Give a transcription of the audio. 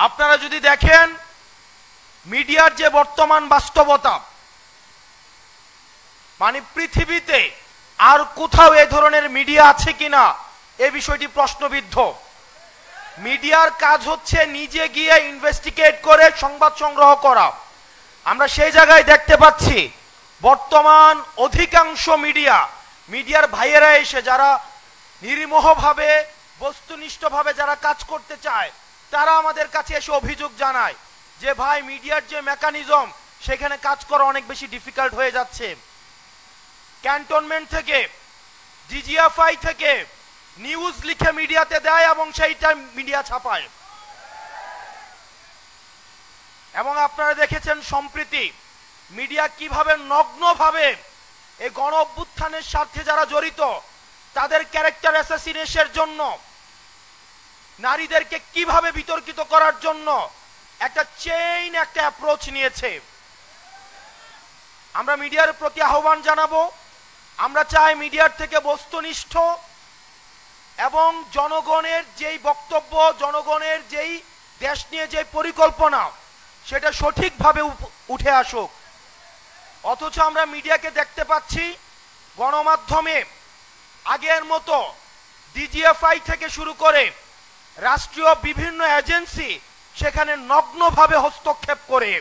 আপনারা যদি দেখেন মিডিয়ার যে বর্তমান বাস্তবতা, মানে পৃথিবীতে আর কোথাও এই ধরনের মিডিয়া আছে কিনা এই বিষয়টি প্রশ্নবিদ্ধ। মিডিয়ার কাজ হচ্ছে নিজে গিয়ে ইনভেস্টিগেট করে সংবাদ সংগ্রহ করা। আমরা সেই জায়গায় দেখতে পাচ্ছি বর্তমান অধিকাংশ মিডিয়ার ভাইয়েরা এসে যারা নির্মোহভাবে বস্তুনিষ্ঠভাবে যারা কাজ করতে চায় তারা আমাদের কাছে এসে অভিযোগ জানায় যে ভাই মিডিয়ার যে মেকানিজম সেখানে কাজ করা অনেক বেশি ডিফিকাল্ট হয়ে যাচ্ছে। ক্যান্টনমেন্ট থেকে জিজিএফআই থেকে নিউজ লিখে মিডিয়াতে দেয় এবং সেইটা মিডিয়া ছাপায়। এবং আপনারা দেখেছেন সম্প্রতি মিডিয়া কিভাবে নগ্নভাবে এই গণ অভ্যুত্থানের স্বার্থে যারা জড়িত তাদের ক্যারেক্টার অ্যাসাসিনেশনের জন্য নারীদেরকে কিভাবে বিতর্কিত করার জন্য একটা চেইন একটা অ্যাপ্রোচ নিয়েছে। আমরা মিডিয়ার প্রতি আহ্বান জানাবো, আমরা চাই মিডিয়ার থেকে বস্তুনিষ্ঠ এবং জনগণের যেই বক্তব্য, জনগণের যেই দেশ নিয়ে যে পরিকল্পনা সেটা সঠিকভাবে উঠে আসুক। অথচ আমরা মিডিয়াকে দেখতে পাচ্ছি গণমাধ্যমে আগের মতো ডিজিএফআই থেকে শুরু করে রাষ্ট্রীয় বিভিন্ন এজেন্সি সেখানে নগ্নভাবে হস্তক্ষেপ করে।